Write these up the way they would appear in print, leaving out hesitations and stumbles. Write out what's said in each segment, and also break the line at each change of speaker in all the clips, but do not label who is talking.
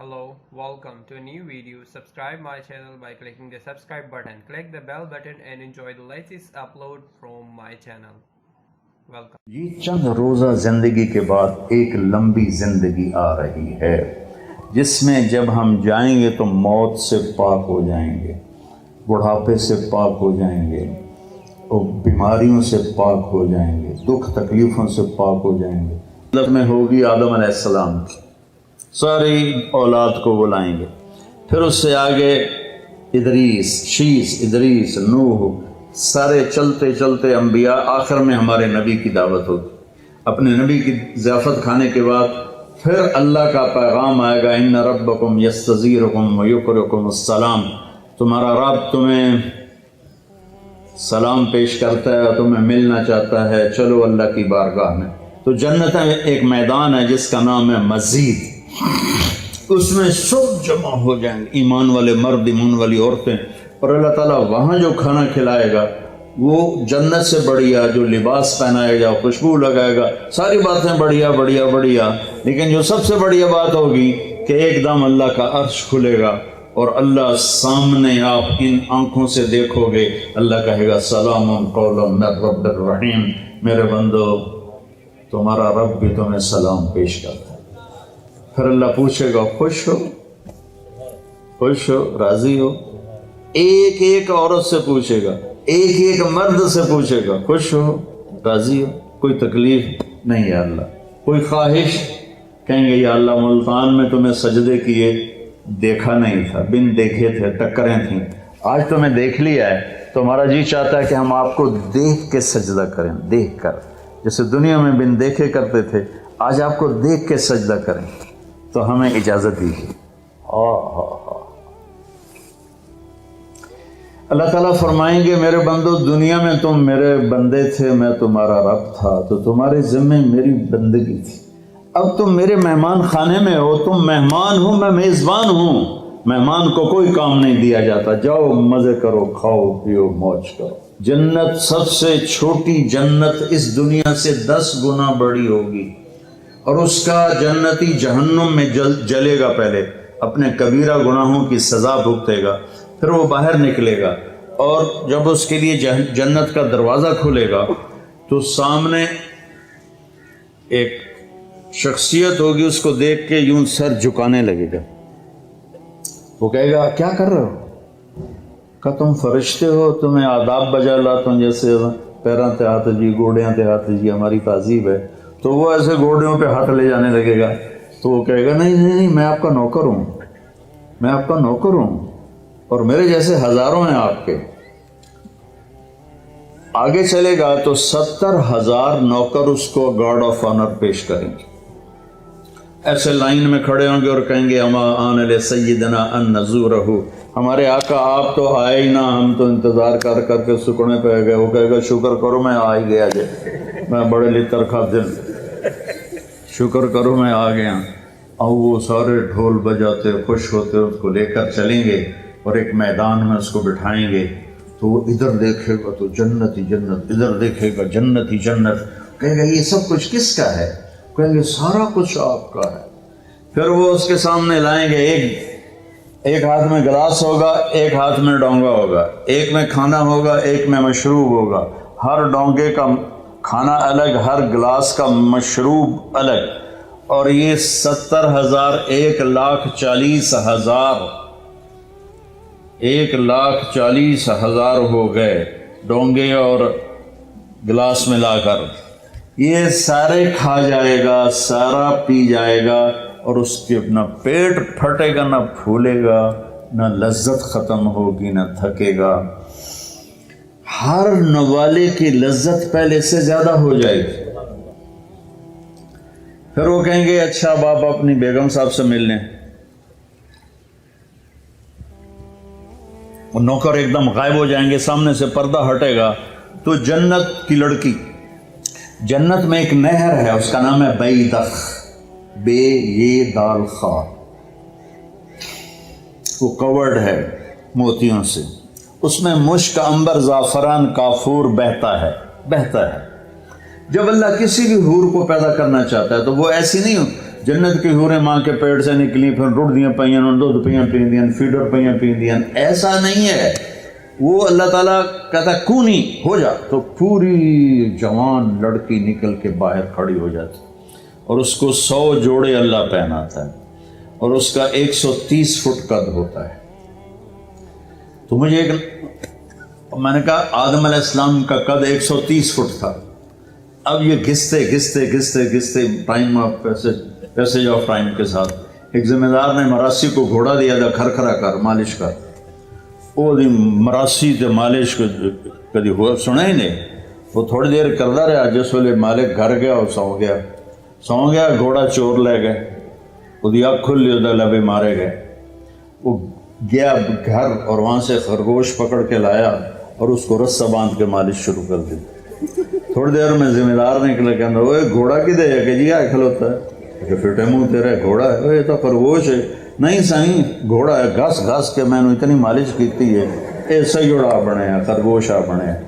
Hello, welcome to a new video. Subscribe my channel by clicking the subscribe button. Click the bell button and enjoy the latest upload from my channel. Welcome.
یہ چند روزہ زندگی کے بعد ایک لمبی زندگی آ رہی ہے جس میں جب ہم جائیں گے تو موت سے پاک ہو جائیں گے، بڑھاپے سے پاک ہو جائیں گے اور بیماریوں سے پاک ہو جائیں گے، دکھ تکلیفوں سے پاک ہو جائیں گے۔ حضرت میں ہوگی آدم علیہ السلام کی ساری اولاد کو بلائیں گے، پھر اس سے آگے ادریس، شیس، ادریس، نوح، سارے چلتے چلتے انبیاء، آخر میں ہمارے نبی کی دعوت ہوگی۔ اپنے نبی کی ضیافت کھانے کے بعد پھر اللہ کا پیغام آئے گا، ان ربکم یستزیرکم ویقرکم السلام، تمہارا رب تمہیں سلام پیش کرتا ہے اور تمہیں ملنا چاہتا ہے، چلو اللہ کی بارگاہ میں۔ تو جنت ایک میدان ہے جس کا نام ہے مزید، اس میں سب جمع ہو جائیں گے، ایمان والے مرد، ایمان والی عورتیں، اور اللہ تعالیٰ وہاں جو کھانا کھلائے گا وہ جنت سے بڑھیا، جو لباس پہنائے گا، خوشبو لگائے گا، ساری باتیں بڑھیا بڑھیا بڑھیا، لیکن جو سب سے بڑھیا بات ہوگی کہ ایک دم اللہ کا عرش کھلے گا اور اللہ سامنے آپ ان آنکھوں سے دیکھو گے، اللہ کہے گا سلام قولا من رب الرحیم، میرے بندو تمہارا رب بھی تمہیں سلام پیش کرتا ہے۔ پھر اللہ پوچھے گا خوش ہو، خوش ہو، راضی ہو؟ ایک ایک عورت سے پوچھے گا، ایک ایک مرد سے پوچھے گا، خوش ہو، راضی ہو؟ کوئی تکلیف نہیں یا اللہ؟ کوئی خواہش؟ کہیں گے یا اللہ ملتان میں تمہیں سجدے کیے دیکھا نہیں تھا، بن دیکھے تھے، ٹکریں تھیں، آج تمہیں دیکھ لیا ہے، تمہارا جی چاہتا ہے کہ ہم آپ کو دیکھ کے سجدہ کریں، دیکھ کر، جیسے دنیا میں بن دیکھے کرتے تھے، آج آپ کو دیکھ کے سجدہ کریں، تو ہمیں اجازت دیجیے۔ اللہ تعالیٰ فرمائیں گے میرے بندو دنیا میں تم میرے بندے تھے، میں تمہارا رب تھا، تو تمہارے ذمہ میری بندگی تھی، اب تم میرے مہمان خانے میں ہو، تم مہمان ہو، میں میزبان ہوں، مہمان کو کوئی کام نہیں دیا جاتا، جاؤ مزے کرو، کھاؤ پیو، موج کرو۔ جنت سب سے چھوٹی جنت اس دنیا سے 10 گنا بڑی ہوگی، اور اس کا جنتی جہنم میں جلے گا، پہلے اپنے کبیرہ گناہوں کی سزا بھگتے گا، پھر وہ باہر نکلے گا، اور جب اس کے لیے جنت کا دروازہ کھلے گا تو سامنے ایک شخصیت ہوگی، اس کو دیکھ کے یوں سر جھکانے لگے گا، وہ کہے گا کیا کر رہے ہو؟ کہ تم فرشتے ہو، تمہیں آداب بجا لاتا ہوں، جیسے پیراں تے ہاتھ جی، گوڑیاں تے ہاتھ جی، ہماری تہذیب ہے، تو وہ ایسے گوڑیوں پہ ہاتھ لے جانے لگے گا، تو وہ کہے گا نہیں نہیں نہیں، میں آپ کا نوکر ہوں، میں آپ کا نوکر ہوں، اور میرے جیسے ہزاروں ہیں آپ کے۔ آگے چلے گا تو 70,000 نوکر اس کو گارڈ آف آنر پیش کریں گے، ایسے لائن میں کھڑے ہوں گے اور کہیں گے اما آن لسیدنا ان نزورہ، ہمارے آقا آپ تو آئے ہی نہ، ہم تو انتظار کر کر کے سکڑے پہ گئے۔ وہ کہے گا شکر کرو میں آ ہی گیا جی، میں بڑے لطر خادم، شکر کرو میں آ گیا۔ اور وہ سارے ڈھول بجاتے خوش ہوتے اس کو لے کر چلیں گے اور ایک میدان میں اس کو بٹھائیں گے، تو وہ ادھر دیکھے گا تو جنت ہی جنت، ادھر دیکھے گا جنت ہی جنت، کہے گا یہ سب کچھ کس کا ہے؟ کہیں گے سارا کچھ آپ کا ہے۔ پھر وہ اس کے سامنے لائیں گے، ایک ہاتھ میں گلاس ہوگا، ایک ہاتھ میں ڈونگا ہوگا، ایک میں کھانا ہوگا، ایک میں مشروب ہوگا، ہر ڈونگے کا کھانا الگ، ہر گلاس کا مشروب الگ، اور یہ 70,000 1,40,000 1,40,000 ہو گئے ڈونگے اور گلاس ملا کر، یہ سارے کھا جائے گا، سارا پی جائے گا، اور اس کے نہ پیٹ پھٹے گا، نہ پھولے گا، نہ لذت ختم ہوگی، نہ تھکے گا، ہر نوالے کی لذت پہلے سے زیادہ ہو جائے گی۔ پھر وہ کہیں گے اچھا اب آپ اپنی بیگم صاحب سے مل لیں، وہ نوکر ایک دم غائب ہو جائیں گے، سامنے سے پردہ ہٹے گا تو جنت کی لڑکی، جنت میں ایک نہر ہے، اس کا نام ہے بیدخ، بے یہ دال خا، وہ کورڈ ہے موتیوں سے، اس میں مشک، عنبر، زعفران، کافور بہتا ہے۔ جب اللہ کسی بھی حور کو پیدا کرنا چاہتا ہے تو وہ ایسی نہیں جنت کی حوریں ماں کے پیٹ سے نکلی پھر رڑ دیاں پئیاں دودھ پئیاں پیندیاں فیڈر پئیاں پیندیاں، ایسا نہیں ہے. وہ اللہ تعالیٰ کہتا کونی ہو جا تو پوری جوان لڑکی نکل کے باہر کھڑی ہو جاتی اور اس کو 100 جوڑے اللہ پہناتا ہے اور اس کا 130 فٹ قد ہوتا ہے. تو مجھے میں نے کہا آدم علیہ السلام کا قد 130 فٹ تھا. اب یہ گھستے time of passage of time کے ساتھ ایک ذمہ دار نے مراسی کو گھوڑا دیا تھا کھرکھرا کر مالش کر. وہ مراسی تے مالش کو کدی ہوا سنا ہی نہیں. وہ تھوڑی دیر کرتا رہا جس ویلے مالک گھر گیا اور سو گیا گھوڑا چور لے گئے. وہ اکھ کھلی وہ لبے مارے گئے. وہ گیا گھر اور وہاں سے خرگوش پکڑ کے لایا اور اس کو رسہ باندھ کے مالش شروع کر دی. تھوڑی دیر میں ذمہ دار نکلے کہ وہ گھوڑا کدے ہے کہ جی آ کھلوتا ہے کہ پھر منہ تیرا گھوڑا ہے یہ تو خرگوش ہے. نہیں سائیں گھوڑا ہے گھس کے میں نے اتنی مالش کیتی ہے یہ سیڑا بنے ہیں خرگوش بنے ہیں.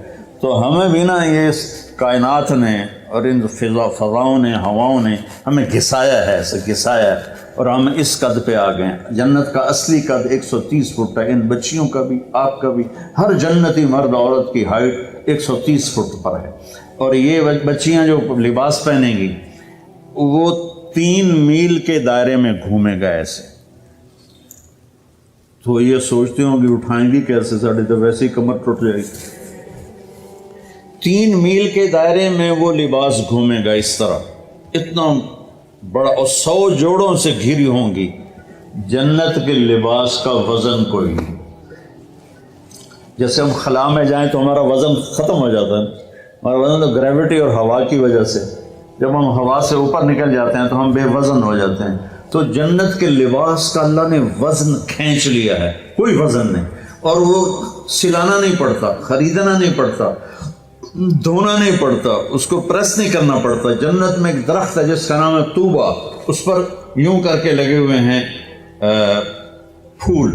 تو ہمیں بھی نا یہ کائنات نے اور ان فضاؤں نے ہواؤں نے ہمیں گھسایا ہے اور ہم اس قد پہ آ گئے ہیں. جنت کا اصلی قد 130 فٹ ہے. ان بچیوں کا بھی آپ کا بھی ہر جنتی مرد عورت کی ہائٹ 130 فٹ پر ہے. اور یہ بچیاں جو لباس پہنیں گی وہ 3 میل کے دائرے میں گھومے گا ایسے. تو یہ سوچتے ہوں کہ اٹھائیں گی کیسے ساڑھے تو ویسے ہی کمر ٹوٹ جائے گی. 3 میل کے دائرے میں وہ لباس گھومے گا اس طرح اتنا بڑا اور 100 جوڑوں سے گھری ہوں گی. جنت کے لباس کا وزن کوئی نہیں. جیسے ہم خلا میں جائیں تو ہمارا وزن ختم ہو جاتا ہے. ہمارا وزن تو گریوٹی اور ہوا کی وجہ سے جب ہم ہوا سے اوپر نکل جاتے ہیں تو ہم بے وزن ہو جاتے ہیں. تو جنت کے لباس کا اللہ نے وزن کھینچ لیا ہے. کوئی وزن نہیں. اور وہ سلانا نہیں پڑتا خریدنا نہیں پڑتا دھونا نہیں پڑتا اس کو پریس نہیں کرنا پڑتا. جنت میں ایک درخت ہے جس کا نام ہے طوبہ. اس پر یوں کر کے لگے ہوئے ہیں پھول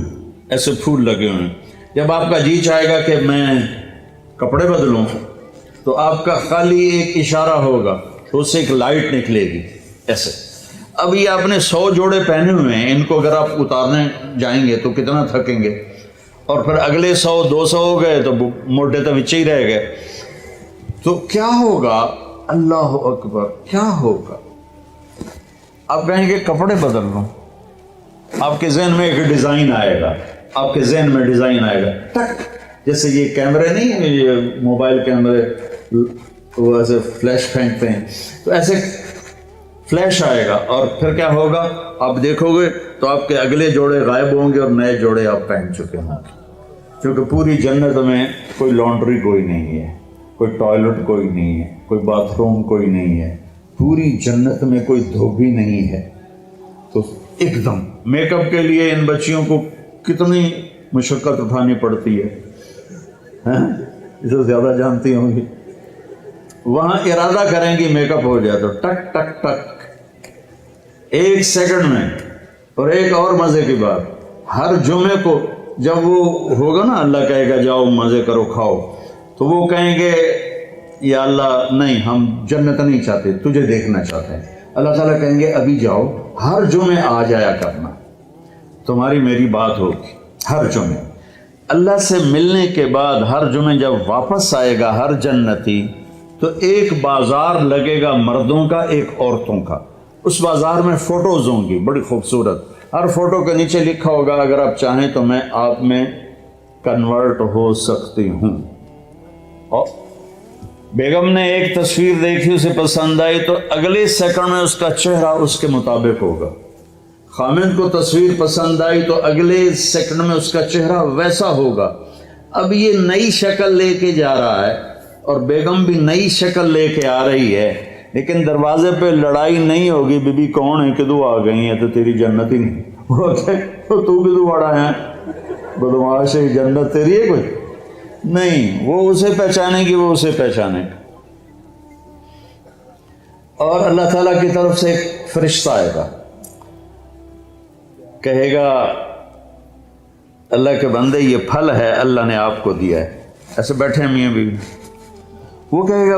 ایسے پھول لگے ہوئے ہیں. جب آپ کا جی چاہے گا کہ میں کپڑے بدلوں تو آپ کا خالی ایک اشارہ ہوگا تو اس سے ایک لائٹ نکلے گی ایسے. اب یہ آپ نے 100 جوڑے پہنے ہوئے ہیں ان کو اگر آپ اتارنے جائیں گے تو کتنا تھکیں گے. اور پھر اگلے 100 200 ہو گئے تو موٹے تو بچے ہی رہ گئے. تو کیا ہوگا اللہ اکبر کیا ہوگا. آپ کہیں گے کپڑے بدل لوں آپ کے ذہن میں ایک ڈیزائن آئے گا. آپ کے ذہن میں ڈیزائن آئے گا ٹک جیسے یہ کیمرے نہیں ہیں یہ موبائل کیمرے وہ ایسے فلیش پھینکتے ہیں تو ایسے فلیش آئے گا. اور پھر کیا ہوگا آپ دیکھو گے تو آپ کے اگلے جوڑے غائب ہوں گے اور نئے جوڑے آپ پہن چکے ہوں گے. کیونکہ پوری جنت میں کوئی لانڈری کوئی نہیں ہے کوئی ٹوائلٹ کوئی نہیں ہے کوئی باتھ روم کوئی نہیں ہے. پوری جنت میں کوئی دھوبی نہیں ہے. تو ایک دم میک اپ کے لیے ان بچیوں کو کتنی مشقت اٹھانی پڑتی ہے اسے زیادہ جانتی ہوں گی. وہاں ارادہ کریں گی میک اپ ہو جائے تو ٹک ٹک ٹک 1 سیکنڈ میں. اور ایک اور مزے کی بات ہر جمعے کو جب وہ ہوگا نا اللہ کہے گا جاؤ مزے کرو کھاؤ تو وہ کہیں گے یا اللہ نہیں ہم جنت نہیں چاہتے تجھے دیکھنا چاہتے ہیں. اللہ تعالیٰ کہیں گے ابھی جاؤ ہر جمعے آ جایا کرنا تمہاری میری بات ہوگی. ہر جمعے اللہ سے ملنے کے بعد ہر جمعے جب واپس آئے گا ہر جنتی تو ایک بازار لگے گا مردوں کا ایک عورتوں کا. اس بازار میں فوٹوز ہوں گی بڑی خوبصورت. ہر فوٹو کے نیچے لکھا ہوگا اگر آپ چاہیں تو میں آپ میں کنورٹ ہو سکتی ہوں. اور بیگم نے ایک تصویر دیکھی اسے پسند آئی تو اگلے سیکنڈ میں اس کا چہرہ اس کے مطابق ہوگا. خامد کو تصویر پسند آئی تو اگلے سیکنڈ میں اس کا چہرہ ویسا ہوگا. اب یہ نئی شکل لے کے جا رہا ہے اور بیگم بھی نئی شکل لے کے آ رہی ہے لیکن دروازے پہ لڑائی نہیں ہوگی بی بی کون ہے کدو آ گئی ہیں تو تیری جنت ہی نہیں. تو کدو آڑا ہے بدماش ہے جنت تیری ہے کوئی نہیں. وہ اسے پہچانے گی وہ اسے پہچانے گا. اور اللہ تعالیٰ کی طرف سے ایک فرشتہ آئے گا کہے گا اللہ کے بندے یہ پھل ہے اللہ نے آپ کو دیا ہے. ایسے بیٹھے میاں بیوی وہ کہے گا